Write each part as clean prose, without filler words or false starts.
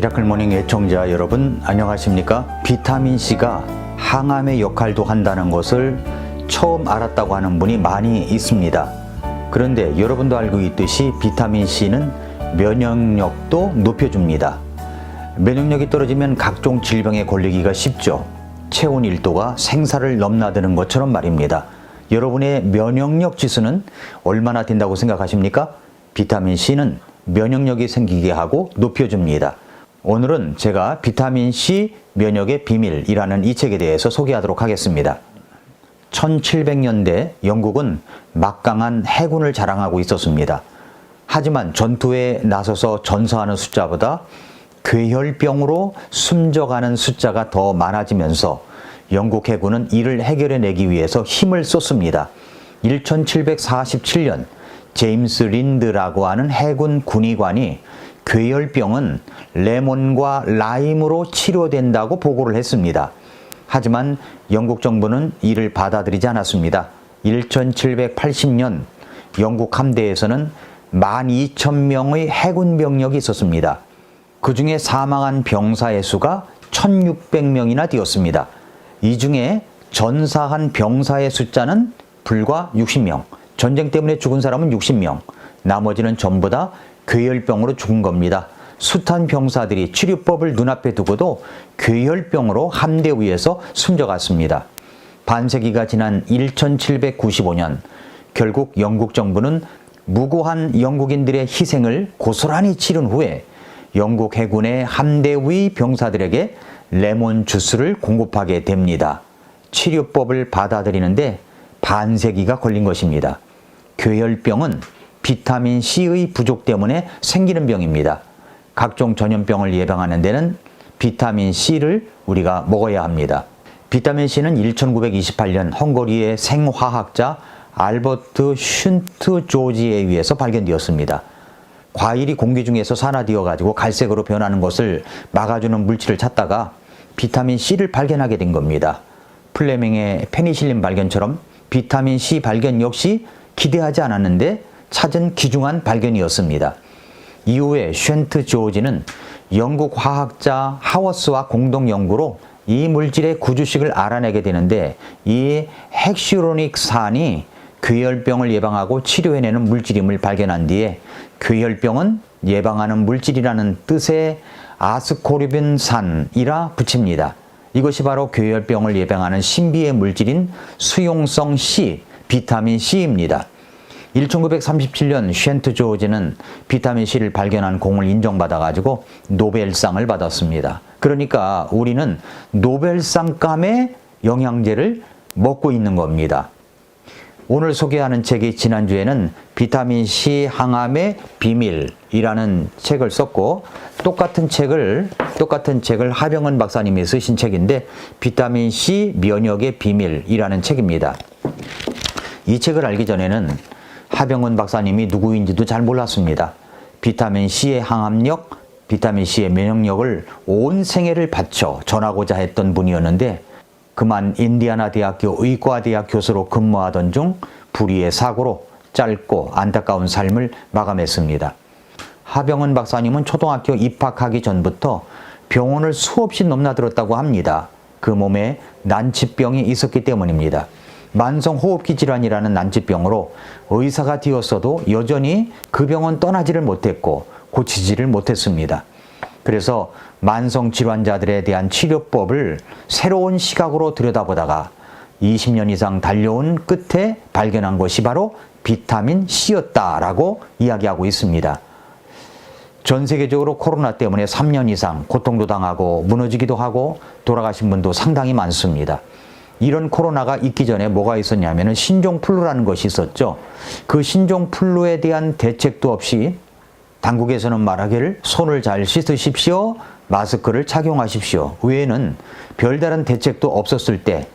미라클 모닝 애청자 여러분 안녕하십니까? 비타민C가 항암의 역할도 한다는 것을 처음 알았다고 하는 분이 많이 있습니다. 그런데 여러분도 알고 있듯이 비타민C는 면역력도 높여줍니다. 면역력이 떨어지면 각종 질병에 걸리기가 쉽죠. 체온 1도가 생사를 넘나드는 것처럼 말입니다. 여러분의 면역력 지수는 얼마나 된다고 생각하십니까? 비타민C는 면역력이 생기게 하고 높여줍니다. 오늘은 제가 비타민C 면역의 비밀이라는 이 책에 대해서 소개하도록 하겠습니다. 1700년대 영국은 막강한 해군을 자랑하고 있었습니다. 하지만 전투에 나서서 전사하는 숫자보다 괴혈병으로 숨져가는 숫자가 더 많아지면서 영국 해군은 이를 해결해내기 위해서 힘을 쏟습니다. 1747년 제임스 린드라고 하는 해군 군의관이 괴혈병은 레몬과 라임으로 치료된다고 보고를 했습니다. 하지만 영국 정부는 이를 받아들이지 않았습니다. 1780년 영국 함대에서는 12,000명의 해군 병력이 있었습니다. 그 중에 사망한 병사의 수가 1,600명이나 되었습니다. 이 중에 전사한 병사의 숫자는 불과 60명, 전쟁 때문에 죽은 사람은 60명, 나머지는 전부 다 괴혈병으로 죽은 겁니다. 숱한 병사들이 치료법을 눈앞에 두고도 괴혈병으로 함대 위에서 숨져갔습니다. 반세기가 지난 1795년 결국 영국 정부는 무고한 영국인들의 희생을 고스란히 치른 후에 영국 해군의 함대 위 병사들에게 레몬 주스를 공급하게 됩니다. 치료법을 받아들이는데 반세기가 걸린 것입니다. 괴혈병은 비타민C의 부족 때문에 생기는 병입니다. 각종 전염병을 예방하는 데는 비타민C를 우리가 먹어야 합니다. 비타민C는 1928년 헝가리의 생화학자 알버트 슌트 조지에 의해서 발견되었습니다. 과일이 공기 중에서 산화되어 가지고 갈색으로 변하는 것을 막아주는 물질을 찾다가 비타민C를 발견하게 된 겁니다. 플레밍의 페니실린 발견처럼 비타민C 발견 역시 기대하지 않았는데 찾은 귀중한 발견이었습니다. 이후에 슌트 조지는 영국 화학자 하워스와 공동 연구로 이 물질의 구주식을 알아내게 되는데 이 헥슈로닉산이 괴혈병을 예방하고 치료해내는 물질임을 발견한 뒤에 괴혈병은 예방하는 물질이라는 뜻의 아스코르빈산이라 붙입니다. 이것이 바로 괴혈병을 예방하는 신비의 물질인 수용성 C, 비타민 C입니다. 1937년 슌트 조지는 비타민C를 발견한 공을 인정받아가지고 노벨상을 받았습니다. 그러니까 우리는 노벨상감의 영양제를 먹고 있는 겁니다. 오늘 소개하는 책이 지난주에는 비타민C 항암의 비밀이라는 책을 썼고 똑같은 책을 하병은 박사님이 쓰신 책인데 비타민C 면역의 비밀이라는 책입니다. 이 책을 알기 전에는 하병은 박사님이 누구인지도 잘 몰랐습니다. 비타민C의 항암력, 비타민C의 면역력을 온 생애를 바쳐 전하고자 했던 분이었는데 그만 인디아나 대학교 의과대학 교수로 근무하던 중 불의의 사고로 짧고 안타까운 삶을 마감했습니다. 하병은 박사님은 초등학교 입학하기 전부터 병원을 수없이 넘나들었다고 합니다. 그 몸에 난치병이 있었기 때문입니다. 만성호흡기 질환이라는 난치병으로 의사가 되었어도 여전히 그 병은 떠나지를 못했고 고치지를 못했습니다. 그래서 만성질환자들에 대한 치료법을 새로운 시각으로 들여다보다가 20년 이상 달려온 끝에 발견한 것이 바로 비타민C였다라고 이야기하고 있습니다. 전 세계적으로 코로나 때문에 3년 이상 고통도 당하고 무너지기도 하고 돌아가신 분도 상당히 많습니다. 이런 코로나가 있기 전에 뭐가 있었냐면 신종플루라는 것이 있었죠. 그 신종플루에 대한 대책도 없이 당국에서는 말하기를 손을 잘 씻으십시오, 마스크를 착용하십시오 외에는 별다른 대책도 없었을 때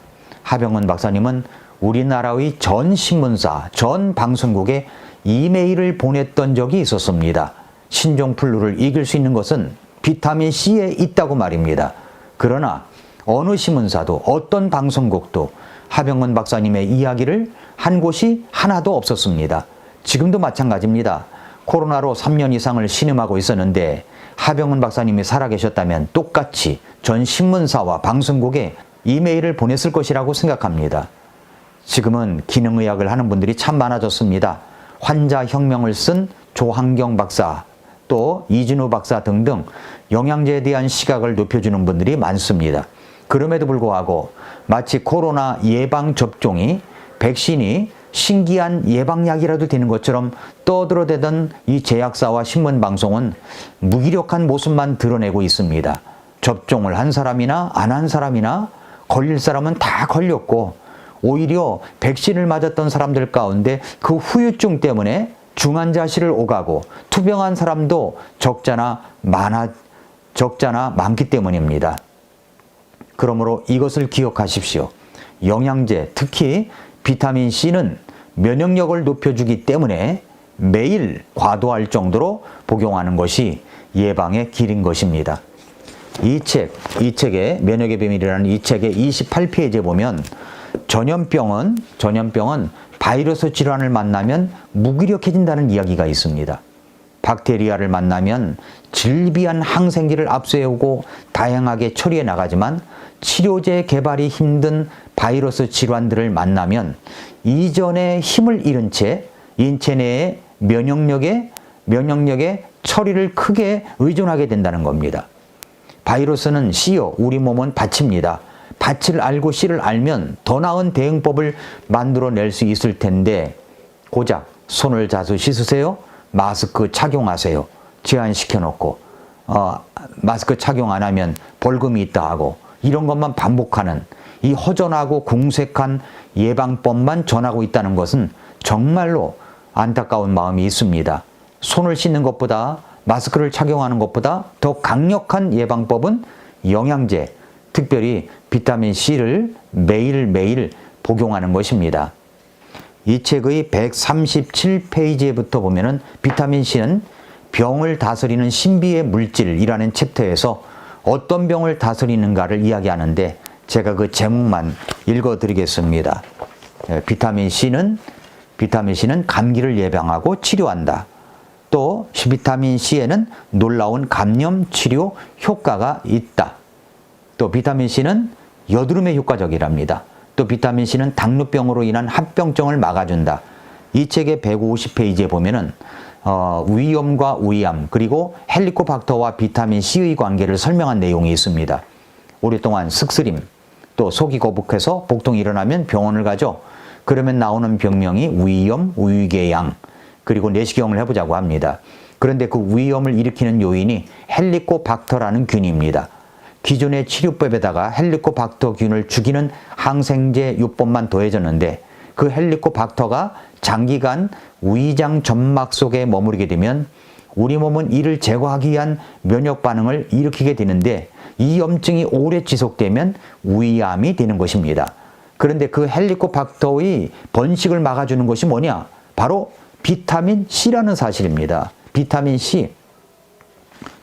하병은 박사님은 우리나라의 전 신문사, 전 방송국에 이메일을 보냈던 적이 있었습니다. 신종플루를 이길 수 있는 것은 비타민C에 있다고 말입니다. 그러나 어느 신문사도 어떤 방송국도 하병은 박사님의 이야기를 한 곳이 하나도 없었습니다. 지금도 마찬가지입니다. 코로나로 3년 이상을 신음하고 있었는데 하병은 박사님이 살아계셨다면 똑같이 전 신문사와 방송국에 이메일을 보냈을 것이라고 생각합니다. 지금은 기능의학을 하는 분들이 참 많아졌습니다. 환자혁명을 쓴 조한경 박사, 또 이진우 박사 등등 영양제에 대한 시각을 높여주는 분들이 많습니다. 그럼에도 불구하고 마치 코로나 예방접종이 백신이 신기한 예방약이라도 되는 것처럼 떠들어대던 이 제약사와 신문방송은 무기력한 모습만 드러내고 있습니다. 접종을 한 사람이나 안 한 사람이나 걸릴 사람은 다 걸렸고, 오히려 백신을 맞았던 사람들 가운데 그 후유증 때문에 중환자실을 오가고 투병한 사람도 적잖아 많기 때문입니다. 그러므로 이것을 기억하십시오. 영양제, 특히 비타민C는 면역력을 높여주기 때문에 매일 과도할 정도로 복용하는 것이 예방의 길인 것입니다. 이 책의 면역의 비밀이라는 이 책의 28페이지에 보면 전염병은 바이러스 질환을 만나면 무기력해진다는 이야기가 있습니다. 박테리아를 만나면 질비한 항생제를 압수해오고 다양하게 처리해 나가지만 치료제 개발이 힘든 바이러스 질환들을 만나면 이전에 힘을 잃은 채 인체 내의 면역력에 처리를 크게 의존하게 된다는 겁니다. 바이러스는 씨요, 우리 몸은 밭입니다. 밭을 알고 씨를 알면 더 나은 대응법을 만들어낼 수 있을 텐데, 고작 손을 자주 씻으세요, 마스크 착용하세요 제한시켜놓고 마스크 착용 안 하면 벌금이 있다 하고 이런 것만 반복하는 이 허전하고 궁색한 예방법만 전하고 있다는 것은 정말로 안타까운 마음이 있습니다. 손을 씻는 것보다, 마스크를 착용하는 것보다 더 강력한 예방법은 영양제, 특별히 비타민C를 매일매일 복용하는 것입니다. 이 책의 137페이지에부터 보면은 비타민C는 병을 다스리는 신비의 물질이라는 챕터에서 어떤 병을 다스리는가를 이야기하는데, 제가 그 제목만 읽어드리겠습니다. 비타민C는 감기를 예방하고 치료한다. 또 비타민C에는 놀라운 감염 치료 효과가 있다. 또 비타민C는 여드름에 효과적이랍니다. 또 비타민C는 당뇨병으로 인한 합병증을 막아준다. 이 책의 150페이지에 보면은 위염과 위암, 그리고 헬리코박터와 비타민C의 관계를 설명한 내용이 있습니다. 오랫동안 슥스림, 또 속이 거북해서 복통이 일어나면 병원을 가죠. 그러면 나오는 병명이 위염, 위궤양, 그리고 내시경을 해보자고 합니다. 그런데 그 위염을 일으키는 요인이 헬리코박터라는 균입니다. 기존의 치료법에다가 헬리코박터균을 죽이는 항생제 요법만 더해졌는데, 그 헬리코박터가 장기간 위장 점막 속에 머무르게 되면 우리 몸은 이를 제거하기 위한 면역 반응을 일으키게 되는데, 이 염증이 오래 지속되면 위암이 되는 것입니다. 그런데 그 헬리코박터의 번식을 막아주는 것이 뭐냐? 바로 비타민C라는 사실입니다. 비타민C.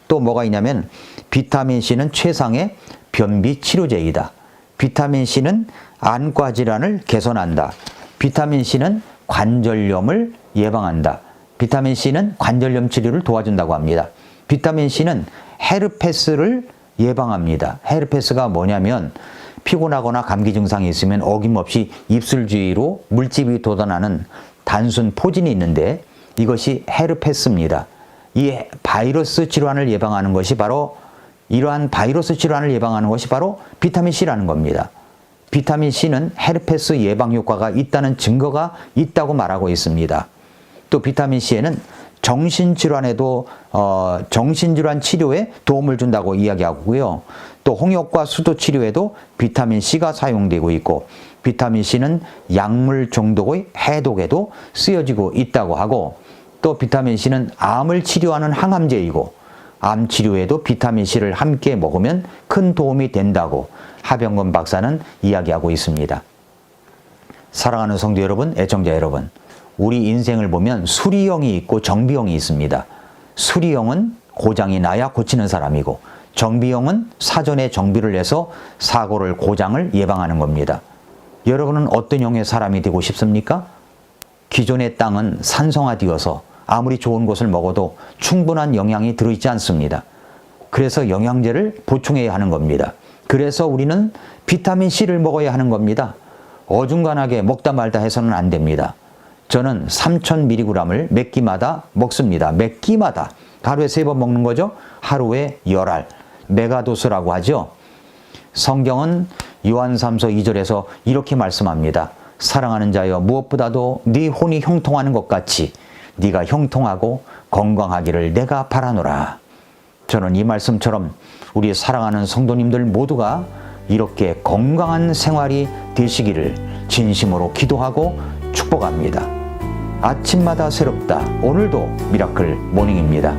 또 뭐가 있냐면 비타민C는 최상의 변비 치료제이다. 비타민C는 안과 질환을 개선한다. 비타민C는 관절염을 예방한다. 비타민C는 관절염 치료를 도와준다고 합니다. 비타민C는 헤르페스를 예방합니다. 헤르페스가 뭐냐면 피곤하거나 감기 증상이 있으면 어김없이 입술 주위로 물집이 돋아나는 단순 포진이 있는데, 이것이 헤르페스입니다. 이 바이러스 질환을 예방하는 것이 바로, 이러한 바이러스 질환을 예방하는 것이 바로 비타민C라는 겁니다. 비타민C는 헤르페스 예방 효과가 있다는 증거가 있다고 말하고 있습니다. 또 비타민C에는 정신질환 치료에 도움을 준다고 이야기하고요. 또 홍역과 수도 치료에도 비타민C가 사용되고 있고, 비타민C는 약물 중독의 해독에도 쓰여지고 있다고 하고, 또 비타민C는 암을 치료하는 항암제이고, 암 치료에도 비타민C를 함께 먹으면 큰 도움이 된다고 하병근 박사는 이야기하고 있습니다. 사랑하는 성도 여러분, 애청자 여러분, 우리 인생을 보면 수리형이 있고 정비형이 있습니다. 수리형은 고장이 나야 고치는 사람이고, 정비형은 사전에 정비를 해서 사고를, 고장을 예방하는 겁니다. 여러분은 어떤 형의 사람이 되고 싶습니까? 기존의 땅은 산성화되어서 아무리 좋은 것을 먹어도 충분한 영양이 들어있지 않습니다. 그래서 영양제를 보충해야 하는 겁니다. 그래서 우리는 비타민C를 먹어야 하는 겁니다. 어중간하게 먹다 말다 해서는 안 됩니다. 저는 3000mg을 몇 끼마다 먹습니다. 몇 끼마다. 하루에 3번 먹는 거죠. 하루에 열알. 메가도스라고 하죠. 성경은 요한 3서 2절에서 이렇게 말씀합니다. 사랑하는 자여, 무엇보다도 네 혼이 형통하는 것 같이 네가 형통하고 건강하기를 내가 바라노라. 저는 이 말씀처럼 우리 사랑하는 성도님들 모두가 이렇게 건강한 생활이 되시기를 진심으로 기도하고 축복합니다. 아침마다 새롭다. 오늘도 미라클 모닝입니다.